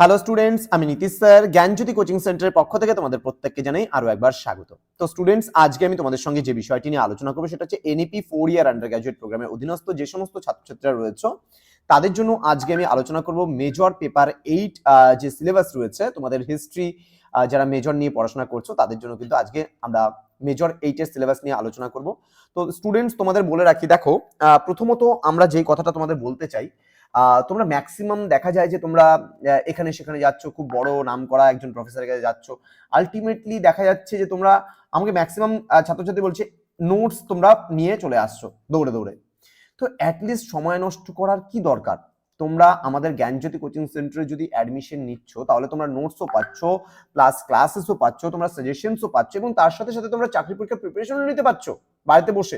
Hello students, আমি Nitish sir জ্ঞানজ্যোতি coaching সেন্টারের পক্ষ থেকে তোমাদের প্রত্যেককে জানাই আরো একবার স্বাগত। তো স্টুডেন্টস, আজকে আমি তোমাদের সঙ্গে যে বিষয়টি নিয়ে আলোচনা করবো সেটা হচ্ছে এনইপি 4 ইয়ার আন্ডার গ্র্যাজুয়েট প্রোগ্রামের অধীনস্থ যে সমস্ত ছাত্রছাত্রীরা রয়েছে তাদের জন্য আজকে আমি আলোচনা করব মেজর পেপার 8 যে সিলেবাস রয়েছে তোমাদের হিস্ট্রি, যারা মেজর নিয়ে পড়াশোনা করছো তাদের জন্য কিন্তু আজকে আমরা মেজর 8 এর সিলেবাস নিয়ে আলোচনা করব। তো স্টুডেন্টস, তোমাদের বলে রাখি, দেখো প্রথমত আমরা যেই কথাটা তোমাদের বলতে চাই, তোমরা ম্যাক্সিমাম দেখা যায় যে তোমরা এখানে সেখানে যাচ্ছ, খুব বড় নাম করা একজন প্রফেসরের কাছে যাচ্ছ, আলটিমেটলি দেখা যাচ্ছে যে তোমরা, আমাকে ম্যাক্সিমাম ছাত্রছাত্রী বলছে নোটস তোমরা নিয়ে চলে আসছো দৌড়ে দৌড়ে। তো অ্যাটলিস্ট সময় নষ্ট করার কি দরকার? তোমরা আমাদের জ্ঞানজ্যোতি কোচিং সেন্টারে যদি অ্যাডমিশন নিচ্ছ তাহলে তোমরা নোটসও পাচ্ছ, প্লাস ক্লাসেসও পাচ্ছ, তোমরা সাজেশনসও পাচ্ছ, এবং তার সাথে সাথে তোমরা চাকরি পরীক্ষার প্রিপারেশনও নিতে পারছো বাড়িতে বসে।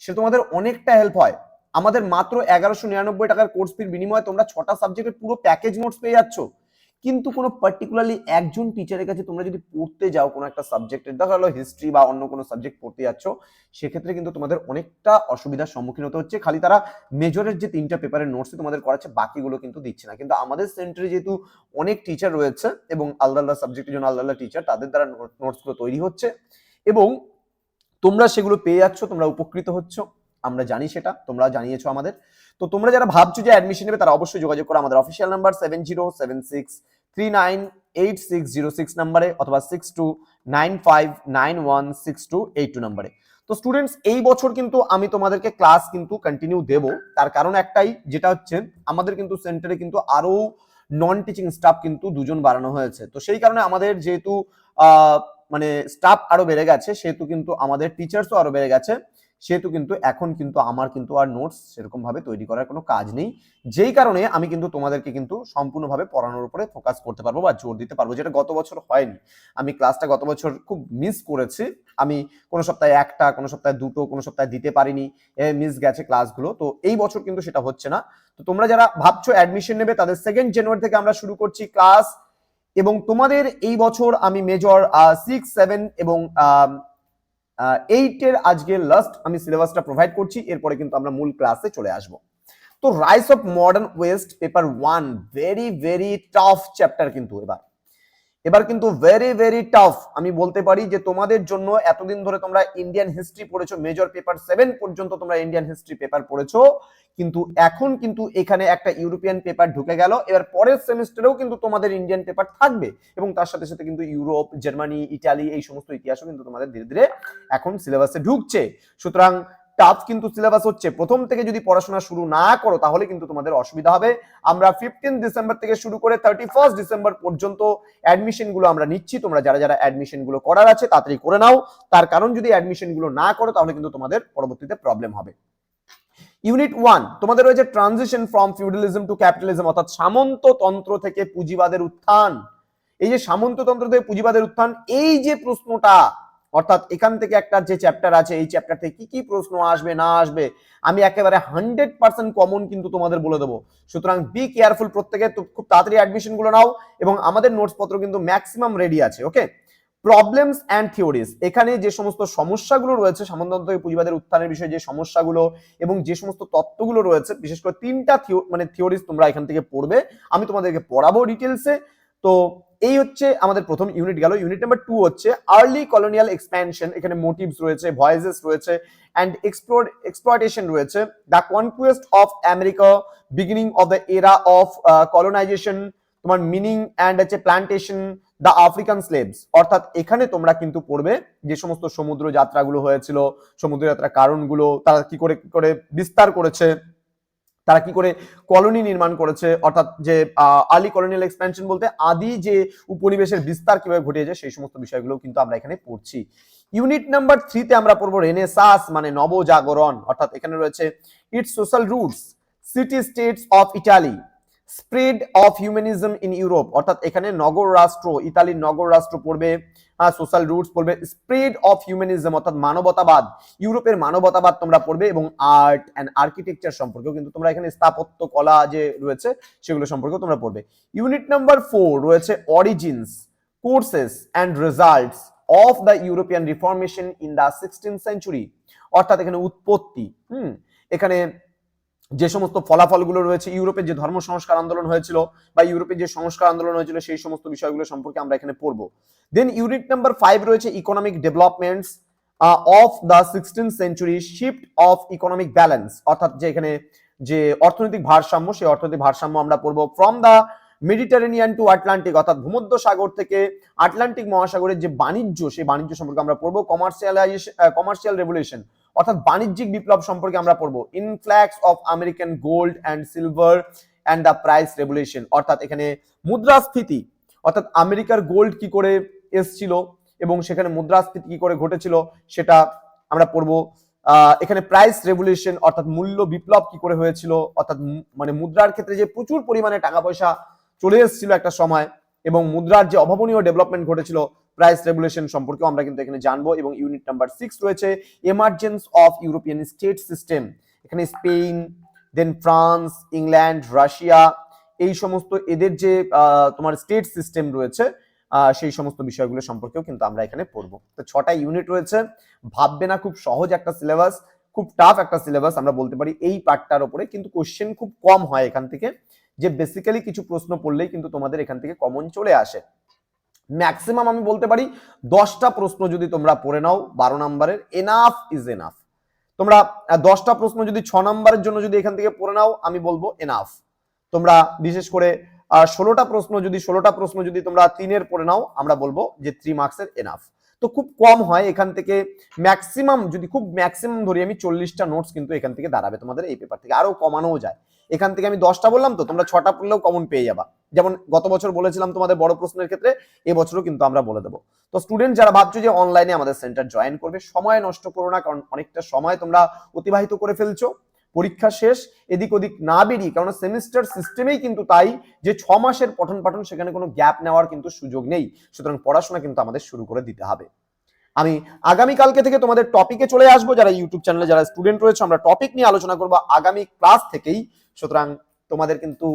সে তোমাদের অনেকটা হেল্প হয়। আমাদের মাত্র 1199 টাকার কোর্স ফির বিনিময়ে তোমরা 6টা সাবজেক্টের পুরো প্যাকেজ নোটস পেয়ে যাচ্ছ। কিন্তু কোনো পার্টিকুলারলি একজন টিচারের কাছে তোমরা যদি পড়তে যাও কোনো একটা সাবজেক্টের, দেখা গেলো হিস্ট্রি বা অন্য কোনো সাবজেক্ট পড়তে যাচ্ছ, সেক্ষেত্রে কিন্তু তোমাদের অনেকটা অসুবিধার সম্মুখীন হতে হচ্ছে। খালি তারা মেজরের যে 3টা পেপারের নোটসই তোমাদের করাচ্ছে, বাকিগুলো কিন্তু দিচ্ছে না। কিন্তু আমাদের সেন্টারে যেহেতু অনেক টিচার রয়েছে এবং আলাদা আলাদা সাবজেক্টের জন্য আলাদা আলাদা টিচার, তাদের দ্বারা নোটসগুলো তৈরি হচ্ছে এবং তোমরা সেগুলো পেয়ে যাচ্ছ, তোমরা উপকৃত হচ্ছ। আমরা জানি, সেটা তোমরা জানিয়েছো আমাদের। তো তোমরা যারা ভাবছো যে অ্যাডমিশন নেবে তারা অবশ্যই যোগাযোগ করো আমাদের অফিসিয়াল নাম্বার 7076398606 নাম্বারে অথবা 6295916282 নাম্বারে। তো স্টুডেন্টস, এই বছর কিন্তু আমি তোমাদেরকে ক্লাস কিন্তু কন্টিনিউ দেব। তার কারণ একটাই, যেটা হচ্ছে আমাদের কিন্তু সেন্টারে কিন্তু আরো নন টিচিং স্টাফ কিন্তু 2জন বাড়ানো হয়েছে। তো সেই কারণে আমাদের যেহেতু মানে স্টাফ আরো বেড়ে গেছে, সেহেতু কিন্তু আমাদের টিচার্সও আরো বেড়ে গেছে, সেহেতু কিন্তু এখন কিন্তু আমার কিন্তু আর নোটস সেরকম ভাবে তৈরি করার কোনো কাজ নেই। যেই কারণে আমি কিন্তু তোমাদেরকে কিন্তু সম্পূর্ণভাবে পড়ানোর উপরে ফোকাস করতে পারবো বা জোর দিতে পারবো, যেটা গত বছর হয়নি। আমি ক্লাসটা গত বছর খুব মিস করেছি। আমি কোনো সপ্তাহে একটা, কোনো সপ্তাহে দুটো, কোনো সপ্তাহে দিতে পারিনি, মিস গেছে ক্লাসগুলো। তো এই বছর কিন্তু সেটা হচ্ছে না। তো তোমরা যারা ভাবছো অ্যাডমিশন নেবে তাদের 2nd জানুয়ারি থেকে আমরা শুরু করছি ক্লাস, এবং তোমাদের এই বছর আমি মেজর 6, 7 এবং 8 এর আজকে লাস্ট আমি সিলেবাসটা প্রোভাইড করছি। এরপরে কিন্তু আমরা মূল ক্লাসে চলে আসব। তো rice of modern West paper 1, very very tough chapter কিন্তু এবার কিন্তু ভেরি ভেরি টাফ। আমি বলতে পারি যে তোমাদের জন্য এতদিন ধরে তোমরা ইন্ডিয়ান হিস্ট্রি পড়েছো, মেজর পেপার 7 পর্যন্ত তোমরা ইন্ডিয়ান হিস্ট্রি পেপার পড়েছো, কিন্তু এখন কিন্তু এখানে একটা ইউরোপিয়ান পেপার ঢুকে গেল। এবার পরের সেমিস্টারেও কিন্তু তোমাদের ইন্ডিয়ান পেপার থাকবে, এবং তার সাথে সাথে কিন্তু ইউরোপ, জার্মানি, ইটালি, এই সমস্ত ইতিহাসও কিন্তু তোমাদের ধীরে ধীরে এখন সিলেবাসে ঢুকছে। সুতরাং টাফ কিন্তু সিলেবাস হচ্ছে। প্রথম থেকে যদি পড়াশোনা শুরু না করো তাহলে কিন্তু তোমাদের অসুবিধা হবে। আমরা 15 ডিসেম্বর থেকে শুরু করে 31 ডিসেম্বর পর্যন্ত অ্যাডমিশন গুলো আমরা নিচ্ছি। তোমরা যারা যারা অ্যাডমিশন গুলো করার আছে তাড়াতাড়ি করে নাও, তার কারণ যদি অ্যাডমিশন গুলো না করো তাহলে কিন্তু তোমাদের পরবর্তীতে প্রবলেম হবে। ইউনিট 1 তোমাদের রয়েছে transition from feudalism two capitalism, অর্থাৎ সামন্ততন্ত্র থেকে পুঁজিবাদের উত্থান। এই যে সামন্ততন্ত্র থেকে পুঁজিবাদের উত্থান, এই যে প্রশ্নটা, অর্থাৎ এখান থেকে একটা যে চ্যাপ্টার আছে, এই চ্যাপ্টার থেকে কি কি প্রশ্ন আসবে না আসবে আমি একেবারে 100% কমন কিন্তু তোমাদের বলে দেবো। সুতরাং বি কেয়ারফুল, প্রত্যেকে খুব তাড়াতাড়ি অ্যাডমিশন গুলো নাও, এবং আমাদের নোটস পত্র কিন্তু ম্যাক্সিমাম রেডি আছে। ওকে, প্রবলেমস অ্যান্ড থিওরিজ, এখানে যে সমস্ত সমস্যাগুলো রয়েছে সামন্ততন্ত্র থেকে পুঁজিবাদের উত্থানের বিষয়ে যে সমস্যাগুলো এবং যে সমস্ত তত্ত্বগুলো রয়েছে, বিশেষ করে 3টা থিওরিজ তোমরা এখান থেকে পড়বে, আমি তোমাদেরকে পড়াবো ডিটেলসে। তো এই হচ্ছে আমাদের প্রথম ইউনিট গেল। ইউনিট নাম্বার 2 হচ্ছে আর্লি কলোনিয়াল এক্সপ্যানশন। এখানে মোটিভস রয়েছে, ভয়েসেস রয়েছে, অ্যান্ড এক্সপ্লয়টেশন রয়েছে। The conquest of America, beginning of the এরা অফ কলোনাইজেশন, তোমার মিনিং অ্যান্ড হচ্ছে প্ল্যান্টেশন, দ্য আফ্রিকান স্লেভস। অর্থাৎ এখানে তোমরা কিন্তু পড়বে যে সমস্ত সমুদ্র যাত্রাগুলো হয়েছিল, সমুদ্র যাত্রার কারণগুলো, তারা কি করে বিস্তার করেছে, তারা কি করে কলোনি নির্মাণ করেছে, অর্থাৎ যে আর্লি কলোনিয়াল এক্সপ্যানশন বলতে আদি যে উপনিবেশের বিস্তার কিভাবে ঘটিয়েছে, সেই সমস্ত বিষয়গুলো কিন্তু আমরা এখানে পড়ছি। ইউনিট নাম্বার 3 তে আমরা পড়বো রেনেসাঁস মানে নবজাগরণ, অর্থাৎ এখানে রয়েছে it's social roots, city states of Italy, spread of humanism in Europe, অর্থাৎ এখানে নগর রাষ্ট্র, ইতালির নগর রাষ্ট্র পড়বে, সোশ্যাল রুটস পড়বে, স্প্রেড অফ হিউম্যানিজম অর্থাৎ মানবতাবাদ, ইউরোপের মানবতাবাদ তোমরা পড়বে, এবং আর্ট অ্যান্ড আর্কিটেকচার সম্পর্কেও কিন্তু তোমরা এখানে স্থাপত্য কলা যে রয়েছে সেগুলো সম্পর্কেও তোমরা পড়বে। ইউনিট নাম্বার 4 রয়েছে origins, courses and results of the European reformation in the 16th century, অর্থাৎ এখানে উৎপত্তি, এখানে যে সমস্ত ফলাফলগুলো রয়েছে, ইউরোপের যে ধর্ম সংস্কার আন্দোলন হয়েছিল বা ইউরোপের যে সংস্কার আন্দোলন হয়েছিল সেই সমস্ত বিষয়গুলো সম্পর্কে আমরা এখানে পড়বো। দেন ইউনিট নাম্বার 5 রয়েছে economic developments of the 16th century, shift of economic balance, অর্থাৎ যে এখানে যে অর্থনৈতিক ভারসাম্য, সেই অর্থনৈতিক ভারসাম্য আমরা পড়বো। From the Mediterranean to Atlantic, অর্থাৎ ভূমধ্য সাগর থেকে আটলান্টিক মহাসাগরের যে বাণিজ্য, সেই বাণিজ্য সম্পর্কে আমরা পড়বো। কমার্শিয়াল রেভলিউশন, অর্থাৎ বাণিজ্যিক বিপ্লব সম্পর্কে আমরা পড়বো। Influx of American gold and silver and the price revolution, অর্থাৎ এখানে মুদ্রাস্ফীতি, অর্থাৎ আমেরিকার গোল্ড কি করে এসছিল এবং সেখানে মুদ্রাস্ফীতি কি করে ঘটেছিল সেটা আমরা পড়বো। এখানে প্রাইস রেভলিউশন, অর্থাৎ মূল্য বিপ্লব কি করে হয়েছিল, অর্থাৎ মানে মুদ্রার ক্ষেত্রে যে প্রচুর পরিমাণে টাকা পয়সা চলে এসেছিল একটা সময় এবং মুদ্রার যে অভাবনীয় ডেভেলপমেন্ট ঘটেছিল, প্রাইস রেভলিউশন সম্পর্কেও আমরা কিন্তু এখানে জানবো। এবং ইউনিট নাম্বার 6 রয়েছে emergence of European state system, এখানে স্পেন, দেন ফ্রান্স, ইংল্যান্ড, রাশিয়া, এই সমস্ত এদের যে তোমার স্টেট সিস্টেম রয়েছে সেই সমস্ত বিষয়গুলো সম্পর্কেও কিন্তু আমরা এখানে পড়বো। তো 6টা ইউনিট রয়েছে, ভাববে না খুব সহজ একটা সিলেবাস, খুব টাফ একটা সিলেবাস আমরা বলতে পারি এই পার্টটার উপরে, কিন্তু কোশ্চেন খুব কম হয় এখান থেকে, যে বেসিক্যালি কিছু প্রশ্ন পড়লেই কিন্তু তোমাদের এখান থেকে কমন চলে আসে। ম্যাক্সিমাম আমি বলতে পারি 10টা প্রশ্ন যদি তোমরা পড়ে নাও 12 নম্বরের, এনাফ ইজ এনাফ। তোমরা 10টা প্রশ্ন যদি 6 নম্বরের জন্য যদি এখান থেকে পড়ে নাও, আমি বলবো এনাফ। তোমরা বিশেষ করে 16টা প্রশ্ন যদি তোমরা 3-এর পড়ে নাও, আমরা বলবো যে 3 মার্কসের এনাফ। তো খুব কম হয় এখান থেকে, ম্যাক্সিমাম যদি খুব ম্যাক্সিমাম ধরি আমি 40টা নোটস কিন্তু এখান থেকে দাঁড়াবে তোমাদের এই পেপার থেকে, আরো কমানোও যায়। এখান থেকে আমি 10টা বললাম, তো তোমরা 6টা পড়লেও কমন পেয়ে যাবা। যেমন গত বছর বলেছিলাম তোমাদের বড় প্রশ্নের ক্ষেত্রে, এবছরও কিন্তু আমরা বলে দেবো। তো স্টুডেন্ট যারা ভাবছো যে অনলাইনে আমাদের সেন্টার জয়েন করবে, সময় নষ্ট করো না, কারণ অনেকটা সময় তোমরা অতিবাহিত করে ফেলছো পরীক্ষা শেষ এদিক ওদিক না বেরিয়ে, কারণ সেমিস্টার সিস্টেমেই কিন্তু তাই যে 6 মাসের পঠন পাঠন, সেখানে কোনো গ্যাপ নেওয়ার কিন্তু সুযোগ নেই। সুতরাং পড়াশোনা কিন্তু আমাদের শুরু করে দিতে হবে। আমি আগামীকালকে থেকে তোমাদের টপিকে চলে আসবো, যারা ইউটিউব চ্যানেলে যারা স্টুডেন্ট রয়েছে আমরা টপিক নিয়ে আলোচনা করবো আগামী ক্লাস থেকেই। সুতরাং তোমাদের কিন্তু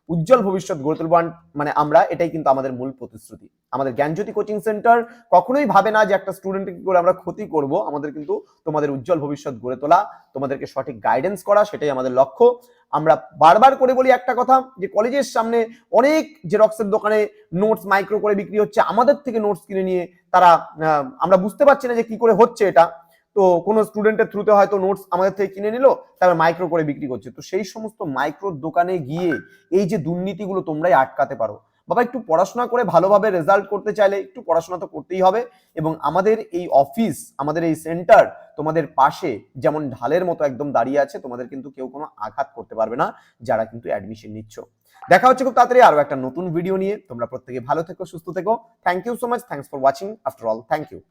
উজ্জ্বল ভবিষ্যৎ গড়ে তুলব, মানে আমরা এটাই কিন্তু আমাদের মূল প্রতিশ্রুতি। আমাদের জ্ঞানজ্যোতি কোচিং সেন্টার কখনোই ভাবে না যে একটা স্টুডেন্টকে কি করে আমরা ক্ষতি করব, আমাদের কিন্তু তোমাদের উজ্জ্বল ভবিষ্যৎ গড়ে তোলা, তোমাদেরকে সঠিক গাইডেন্স করা, সেটাই আমাদের লক্ষ্য। আমরা বারবার করে বলি একটা কথা, যে কলেজের সামনে অনেক জেরক্সের দোকানে নোটস মাইক্রো করে বিক্রি হচ্ছে, আমাদের থেকে নোটস কিনে নিয়ে তারা, আমরা বুঝতে পারছি না যে কি করে হচ্ছে এটা। তো কোনো স্টুডেন্টের থ্রুতে হয়তো নোটস আমাদের থেকে কিনে নিল, তারপর মাইক্রো করে বিক্রি করছে। তো সেই সমস্ত মাইক্রো দোকানে গিয়ে এই যে দুর্নীতিগুলো তোমরাই আটকাতে পারো। বাবা, একটু পড়াশোনা করে ভালোভাবে রেজাল্ট করতে চাইলে একটু পড়াশোনা তো করতেই হবে, এবং আমাদের এই অফিস, আমাদের এই সেন্টার তোমাদের পাশে যেমন ঢালের মতো একদম দাঁড়িয়ে আছে, তোমাদের কিন্তু কেউ কোনো আঘাত করতে পারবে না যারা কিন্তু অ্যাডমিশন নিচ্ছ। দেখা হচ্ছে খুব তাড়াতাড়ি আরো একটা নতুন ভিডিও নিয়ে। তোমরা প্রত্যেকে ভালো থেকো, সুস্থ থেকো। Thank you so much, thanks for watching after all, thank you.